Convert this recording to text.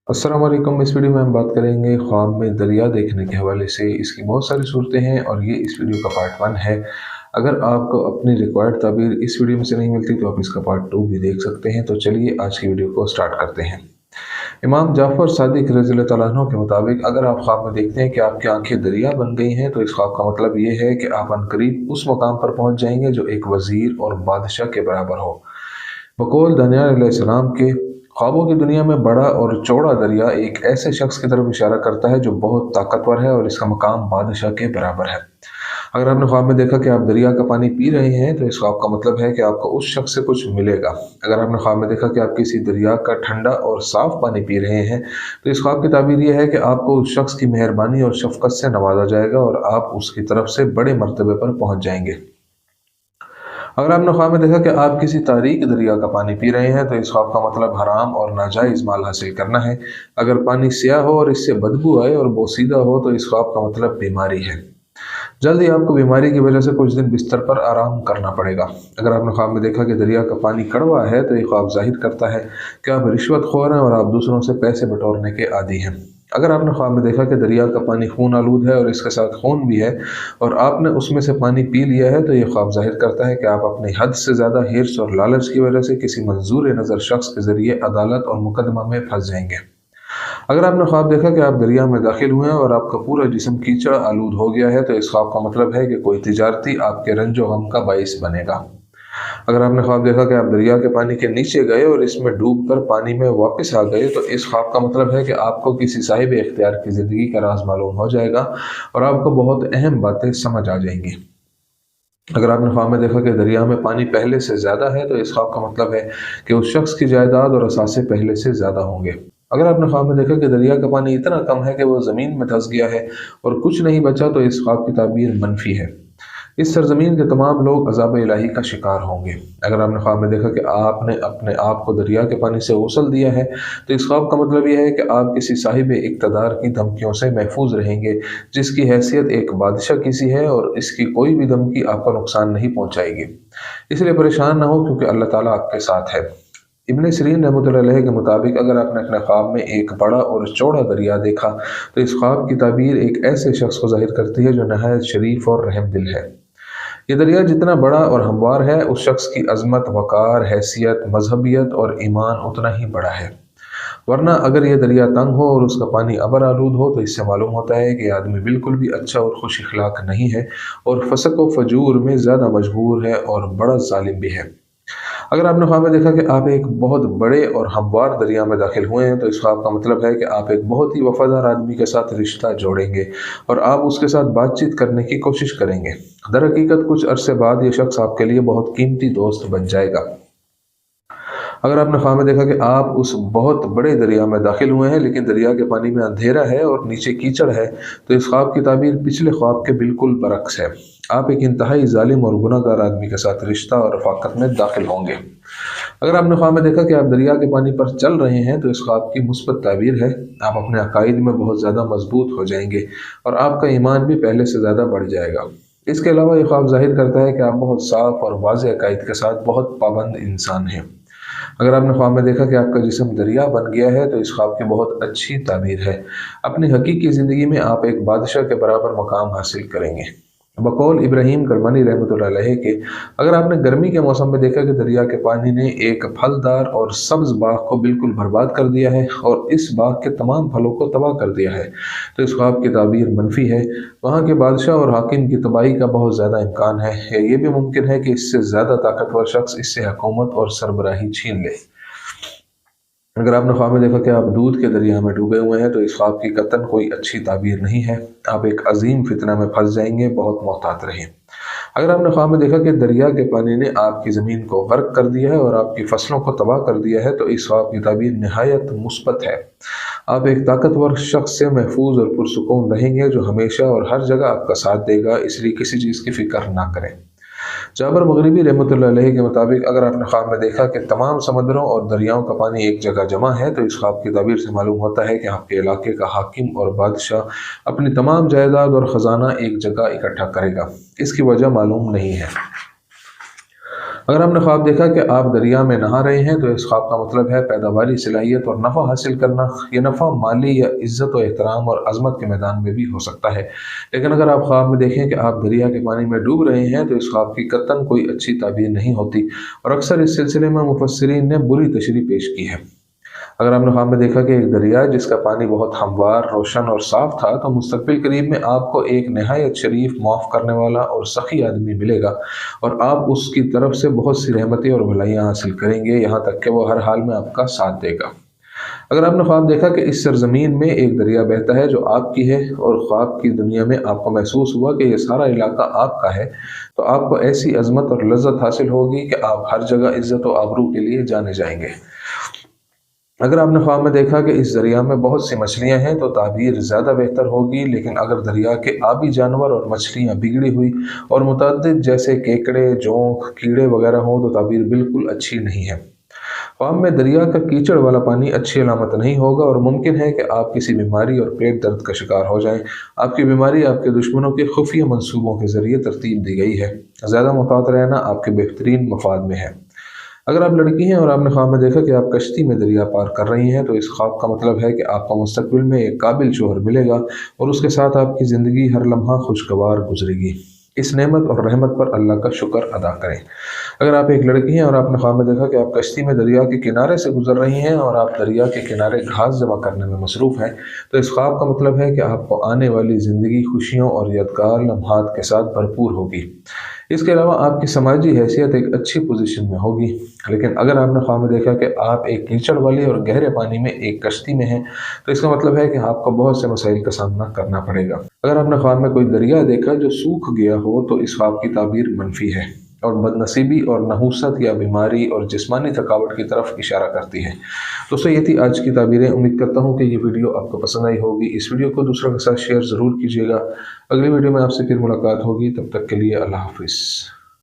अस्सलाम वालेकुम। इस वीडियो में हम बात करेंगे ख्वाब में दरिया देखने के हवाले से। इसकी बहुत सारी सूरतें हैं और ये इस वीडियो का पार्ट 1 है। अगर आपको अपनी रिक्वायर्ड ताबीर इस वीडियो में से नहीं मिलती तो आप इसका पार्ट 2 भी देख सकते हैं। तो चलिए आज की वीडियो को स्टार्ट करते हैं। इमाम जाफ़र सादिक रज़ियल्लाहु तआला अन्हु के मुताबिक अगर आप ख्वाब में देखते हैं कि आपकी आंखें दरिया बन गई हैं तो इस ख्वाब का मतलब ये है कि आप अनकरीब उस मुकाम पर पहुँच जाएंगे जो एक वज़ीर और बादशाह के बराबर हो। बकौल दानियाल अलैहिस्सलाम के ख्वाबों की दुनिया में बड़ा और चौड़ा दरिया एक ऐसे शख्स की तरफ इशारा करता है जो बहुत ताकतवर है और इसका मकाम बादशाह के बराबर है। अगर आपने ख्वाब में देखा कि आप दरिया का पानी पी रहे हैं तो इस ख्वाब का मतलब है कि आपको उस शख्स से कुछ मिलेगा। अगर आपने ख्वाब में देखा कि आप किसी दरिया का ठंडा और साफ पानी पी रहे हैं तो इस ख्वाब की ताबीर यह है कि आपको उस शख्स की मेहरबानी और शफकत से नवाजा जाएगा और आप उसकी तरफ से बड़े मर्तबे पर पहुँच जाएंगे। अगर आपने ख्वाब में देखा कि आप किसी तारीक दरिया का पानी पी रहे हैं तो इस ख्वाब का मतलब हराम और नाजायज़ माल हासिल करना है। अगर पानी स्याह हो और इससे बदबू आए और बोसीदा हो तो इस ख्वाब का मतलब बीमारी है। जल्द ही आपको बीमारी की वजह से कुछ दिन बिस्तर पर आराम करना पड़ेगा। अगर आपने ख्वाब में देखा कि दरिया का पानी कड़वा है तो ये ख्वाब जाहिर करता है कि आप रिश्वतखोर हैं और आप दूसरों से पैसे बटोरने के आदी हैं। अगर आपने ख्वाब में देखा कि दरिया का पानी खून आलूद है और इसके साथ खून भी है और आपने उसमें से पानी पी लिया है तो ये ख्वाब जाहिर करता है कि आप अपनी हद से ज़्यादा हिर्स और लालच की वजह से किसी मंजूर नज़र शख्स के ज़रिए अदालत और मुकदमा में फंस जाएंगे। अगर आपने ख्वाब देखा कि आप दरिया में दाखिल हुए हैं और आपका पूरा जिस्म कीचड़ आलूद हो गया है तो इस ख्वाब का मतलब है कि कोई तिजारती आपके रंजो गम का बाइस बनेगा। अगर आपने ख्वाब देखा कि आप दरिया के पानी के नीचे गए और इसमें डूब कर पानी में वापस आ गए तो इस ख्वाब का मतलब है कि आपको किसी साहिब इख्तियार की ज़िंदगी का राज मालूम हो जाएगा और आपको बहुत अहम बातें समझ आ जाएंगी। अगर आपने ख्वाब में देखा कि दरिया में पानी पहले से ज़्यादा है तो इस ख्वाब का मतलब है कि उस शख्स की जायदाद और असासे पहले से ज़्यादा होंगे। अगर आपने ख्वाब में देखा कि दरिया का पानी इतना कम है कि वो ज़मीन में धंस गया है और कुछ नहीं बचा तो इस ख्वाब की ताबीर मनफी है। इस सरजमीन के तमाम लोग अज़ाब इलाही का शिकार होंगे। अगर आपने ख्वाब में देखा कि आपने अपने आप को दरिया के पानी से गसल दिया है तो इस ख्वाब का मतलब यह है कि आप किसी साहिब इक़्तिदार की धमकियों से महफूज रहेंगे जिसकी हैसियत एक बादशाह की सी है और इसकी कोई भी धमकी आपको नुकसान नहीं पहुँचाएगी। इसलिए परेशान ना हो क्योंकि अल्लाह ताला आपके साथ है। इब्न सीरीन रहमतुल्लाह अलैह के मुताबिक अगर आपने अपने ख्वाब में एक बड़ा और चौड़ा दरिया देखा तो इस ख्वाब की ताबीर एक ऐसे शख्स को जाहिर करती है जो नहायत शरीफ और रहम दिल है। ये दरिया जितना बड़ा और हमवार है उस शख्स की अजमत, वक़ार, हैसियत, मजहबियत और ईमान उतना ही बड़ा है। वरना अगर ये दरिया तंग हो और उसका पानी अबर आलूद हो तो इससे मालूम होता है कि आदमी बिल्कुल भी अच्छा और खुश इखलाक नहीं है और फसक व फजूर में ज़्यादा मजबूर है और बड़ा जालिम भी है। अगर आपने ख्वाब में देखा कि आप एक बहुत बड़े और हमवार दरिया में दाखिल हुए हैं तो इस ख्वाब का मतलब है कि आप एक बहुत ही वफादार आदमी के साथ रिश्ता जोड़ेंगे और आप उसके साथ बातचीत करने की कोशिश करेंगे। दर हकीकत कुछ अरसे बाद ये शख्स आपके लिए बहुत कीमती दोस्त बन जाएगा। अगर आपने ख्वाब में देखा कि आप उस बहुत बड़े दरिया में दाखिल हुए हैं लेकिन दरिया के पानी में अंधेरा है और नीचे कीचड़ है तो इस ख्वाब की ताबीर पिछले ख्वाब के बिल्कुल बरक्स है। आप एक इंतहाई जालिम और गुनहगार आदमी के साथ रिश्ता और रफ़ाकत में दाखिल होंगे। अगर आपने ख्वाब में देखा कि आप दरिया के पानी पर चल रहे हैं तो इस ख्वाब की मुस्बत ताबीर है। आप अपने अकायद में बहुत ज़्यादा मजबूत हो जाएंगे और आपका ईमान भी पहले से ज़्यादा बढ़ जाएगा। इसके अलावा ये ख्वाब जाहिर करता है कि आप बहुत साफ और वाज़ेह अकायद के साथ बहुत पाबंद इंसान हैं। अगर आपने ख्वाब में देखा कि आपका जिस्म दरिया बन गया है तो इस ख्वाब की बहुत अच्छी ताबीर है। अपनी हकीकी ज़िंदगी में आप एक बादशाह के बराबर मकाम हासिल करेंगे। बकौल इब्राहिम करमानी रहमतुल्लाह अलैह के अगर आपने गर्मी के मौसम में देखा कि दरिया के पानी ने एक फलदार और सब्ज़ बाग को बिल्कुल बर्बाद कर दिया है और इस बाग के तमाम फलों को तबाह कर दिया है तो इस ख्वाब की ताबीर मनफी है। वहाँ के बादशाह और हाकिम की तबाही का बहुत ज़्यादा इम्कान है या ये भी मुमकिन है कि इससे ज़्यादा ताकतवर शख्स इससे हुकूमत और सरबराही छीन ले। अगर आपने ख्वाब में देखा कि आप दूध के दरिया में डूबे हुए हैं तो इस ख्वाब की कतन कोई अच्छी ताबीर नहीं है। आप एक अजीम फितना में फंस जाएंगे, बहुत मोहतात रहें। अगर आपने ख्वाब में देखा कि दरिया के पानी ने आपकी ज़मीन को गर्क कर दिया है और आपकी फसलों को तबाह कर दिया है तो इस ख्वाब की ताबीर नहायत मुस्बत है। आप एक ताकतवर शख्स से महफूज और पुरसुकून रहेंगे जो हमेशा और हर जगह आपका साथ देगा, इसलिए किसी चीज़ की फ़िक्र ना करें। जाबर मगरिबी रहमतुल्लाह अलैह के मुताबिक अगर आपने ख्वाब में देखा कि तमाम समुद्रों और दरियाओं का पानी एक जगह जमा है तो इस ख्वाब की ताबीर से मालूम होता है कि आपके इलाके का हाकिम और बादशाह अपनी तमाम जायदाद और ख़जाना एक जगह इकट्ठा करेगा। इसकी वजह मालूम नहीं है। अगर आपने ख्वाब देखा कि आप दरिया में नहा रहे हैं तो इस ख्वाब का मतलब है पैदावारी सलाहियत और नफ़ा हासिल करना। ये नफ़ा माली या इज़्ज़त व एहतराम और अज़मत के मैदान में भी हो सकता है। लेकिन अगर आप ख्वाब में देखें कि आप दरिया के पानी में डूब रहे हैं तो इस ख्वाब की कतई कोई अच्छी ताबीर नहीं होती और अक्सर इस सिलसिले में मुफस्सिरीन ने बुरी तशरीह पेश की है। अगर आपने ख्वाब में देखा कि एक दरिया जिसका पानी बहुत हमवार, रोशन और साफ था, तो मुस्तकबिल करीब में आपको एक नहायत शरीफ, माफ़ करने वाला और सखी आदमी मिलेगा और आप उसकी तरफ से बहुत सी रहमतें और भलाइयाँ हासिल करेंगे, यहाँ तक कि वो हर हाल में आपका साथ देगा। अगर आपने ख्वाब देखा कि इस सरजमीन में एक दरिया बहता है जो आपकी है और ख्वाब की दुनिया में आपको महसूस हुआ कि ये सारा इलाका आपका है, तो आपको ऐसी अजमत और लज्जत हासिल होगी कि आप हर जगह इज्जत और आबरू के लिए जाने जाएंगे। अगर आपने ख्वाब में देखा कि इस दरिया में बहुत सी मछलियां हैं तो ताबीर ज़्यादा बेहतर होगी, लेकिन अगर दरिया के आबी जानवर और मछलियां बिगड़ी हुई और मुतअद्दिद जैसे केकड़े, जोंक, कीड़े वगैरह हों तो ताबीर बिल्कुल अच्छी नहीं है। ख्वाब में दरिया का कीचड़ वाला पानी अच्छी अलामत नहीं होगा और मुमकिन है कि आप किसी बीमारी और पेट दर्द का शिकार हो जाएं। आपकी बीमारी आपके दुश्मनों के खुफिया मंसूबों के जरिए तरतीब दी गई है। ज़्यादा मुहतात रहना आपके बेहतरीन मफाद में है। अगर आप लड़की हैं और आपने ख्वाब में देखा कि आप कश्ती में दरिया पार कर रही हैं तो इस ख्वाब का मतलब है कि आपको मुस्तकबिल में एक काबिल शोहर मिलेगा और उसके साथ आपकी ज़िंदगी हर लम्हा खुशगवार गुजरेगी। इस नेमत और रहमत पर अल्लाह का शुक्र अदा करें। अगर आप एक लड़की हैं और आपने ख्वाब में देखा कि आप कश्ती में दरिया के किनारे से गुजर रही हैं और आप दरिया के किनारे घास जमा करने में मसरूफ़ हैं, तो इस ख्वाब का मतलब है कि आपको आने वाली ज़िंदगी खुशियों और यादगार लम्हात के साथ भरपूर होगी। इसके अलावा आपकी समाजी हैसियत एक अच्छी पोजीशन में होगी। लेकिन अगर आपने ख्वाब में देखा कि आप एक कीचड़ वाले और गहरे पानी में एक कश्ती में हैं, तो इसका मतलब है कि आपको बहुत से मसाइल का सामना करना पड़ेगा। अगर आपने ख्वाब में कोई दरिया देखा जो सूख गया हो तो इस ख्वाब की ताबीर मनफी है और बदनसीबी और नहुसत या बीमारी और जिस्मानी थकावट की तरफ इशारा करती है। दोस्तों, ये थी आज की ताबीरें। उम्मीद करता हूँ कि ये वीडियो आपको पसंद आई होगी। इस वीडियो को दूसरों के साथ शेयर ज़रूर कीजिएगा। अगली वीडियो में आपसे फिर मुलाकात होगी, तब तक के लिए अल्लाह हाफिज़।